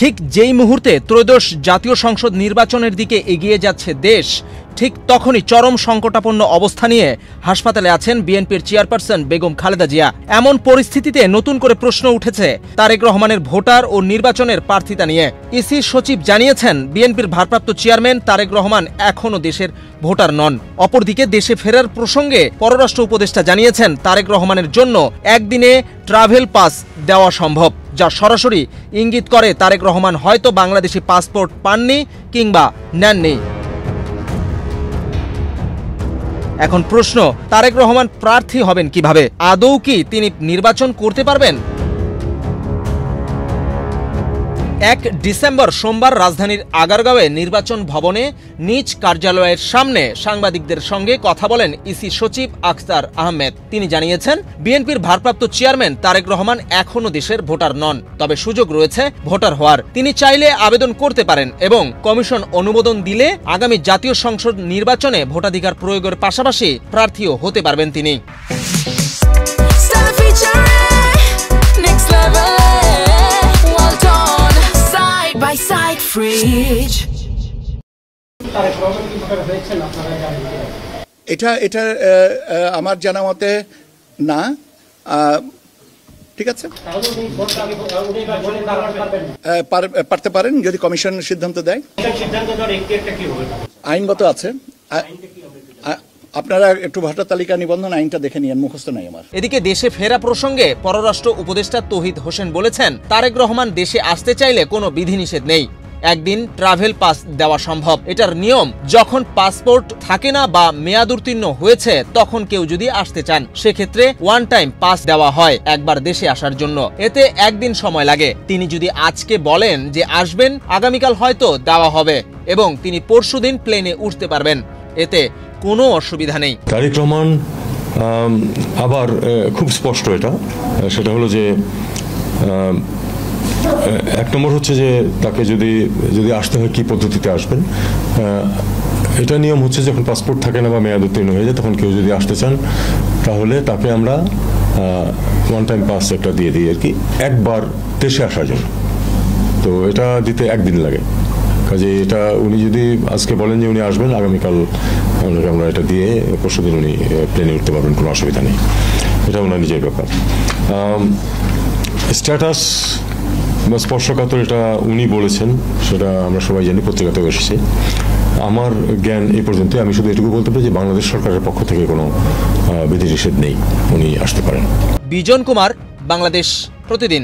ঠিক যেই মুহূর্তে ত্রয়োদশ জাতীয় সংসদ নির্বাচনের দিকে এগিয়ে যাচ্ছে দেশ, ঠিক তখনই চরম সংকটাপন্ন অবস্থা নিয়ে হাসপাতালে আছেন বিএনপির চেয়ারপারসন বেগম খালেদা জিয়া। এমন পরিস্থিতিতে নতুন করে প্রশ্ন উঠেছে তারেক রহমানের ভোটার ও নির্বাচনের প্রার্থিতা নিয়ে। ইসি সচিব জানিয়েছেন, বিএনপির ভারপ্রাপ্ত চেয়ারম্যান তারেক রহমান এখনও দেশের ভোটার নন। অপরদিকে দেশে ফেরার প্রসঙ্গে পররাষ্ট্র উপদেষ্টা জানিয়েছেন, তারেক রহমানের জন্য একদিনে ট্রাভেল পাস দেওয়া সম্ভব, যা সরাসরি ইঙ্গিত করে তারেক রহমান হয়তো বাংলাদেশি পাসপোর্ট পাননি কিংবা নেননি। এখন প্রশ্ন, তারেক রহমান প্রার্থী হবেন কিভাবে? আদৌ কি তিনি নির্বাচন করতে পারবেন? 1 ডিসেম্বর সোমবার রাজধানীর আগারগাঁওয়ে নির্বাচন ভবনে নিজ কার্যালয়ের সামনে সাংবাদিকদের সঙ্গে কথা বলেন ইসি সচিব আখতার আহমেদ। তিনি জানিয়েছেন, বিএনপির ভারপ্রাপ্ত চেয়ারম্যান তারেক রহমান এখনও দেশের ভোটার নন, তবে সুযোগ রয়েছে ভোটার হওয়ার। তিনি চাইলে আবেদন করতে পারেন এবং কমিশন অনুমোদন দিলে আগামী জাতীয় সংসদ নির্বাচনে ভোটাধিকার প্রয়োগের পাশাপাশি প্রার্থীও হতে পারবেন তিনি। এটা আমার জানা মতে না। ঠিক আছে, পারতে পারেন যদি কমিশন সিদ্ধান্ত দেয়। আইনগত আছে, আপনারা একটু ভোটার তালিকা নিবন্ধন আইনটা দেখে নিন, মুখস্থ নাই আমার। এদিকে দেশে ফেরা প্রসঙ্গে পররাষ্ট্র উপদেষ্টা তৌহিদ হোসেন বলেছেন, তারেক রহমান দেশে আসতে চাইলে কোনো বিধিনিষেধ নেই, একদিন ট্রাভেল পাস দেওয়া সম্ভব। এটার নিয়ম, যখন পাসপোর্ট থাকে না বা মেয়াদ উত্তীর্ণ হয়েছে তখন কেউ যদি আসতে চান, সেক্ষেত্রে ওয়ান টাইম পাস দেওয়া হয় একবার দেশে আসার জন্য। এতে একদিন সময় লাগে। তিনি যদি আজকে বলেন যে আসবেন, আগামীকাল হয়তো দেওয়া হবে এবং তিনি পরশুদিন প্লেনে উঠতে পারবেন, এতে কোনো অসুবিধা নেই। তারেক রহমান আবার খুব স্পষ্ট সেটা হলো যে এক নম্বর হচ্ছে যে তাকে যদি আসতে হয় কি পদ্ধতিতে আসবেন। এটা নিয়ম হচ্ছে যখন পাসপোর্ট থাকে না বা মেয়াদ উত্তীর্ণ হয়ে যায় তখন কেউ যদি আসতে চান তাহলে তাকে আমরা ওয়ান টাইম পাস একটা দিয়ে দিই আর কি, একবার দেশে আসার জন্য। তো এটা দিতে একদিন লাগে। কাজে এটা উনি যদি আজকে বলেন যে উনি আসবেন, আগামীকাল আমরা এটা দিয়ে পরশুদিন উনি প্লেনে উঠতে পারবেন, কোনো অসুবিধা নেই। এটা ওনার নিজের ব্যাপার। স্ট্যাটাস বা স্পর্শকাতর এটা উনি বলেছেন, সেটা আমরা সবাই জানি, পত্রিকাতেও এসেছে। আমার জ্ঞান এই পর্যন্ত। আমি শুধু এটুকু বলতে পারি যে বাংলাদেশ সরকারের পক্ষ থেকে কোনো বিধিনিষেধ নেই, উনি আসতে পারেন। বিজন কুমার, বাংলাদেশ প্রতিদিন।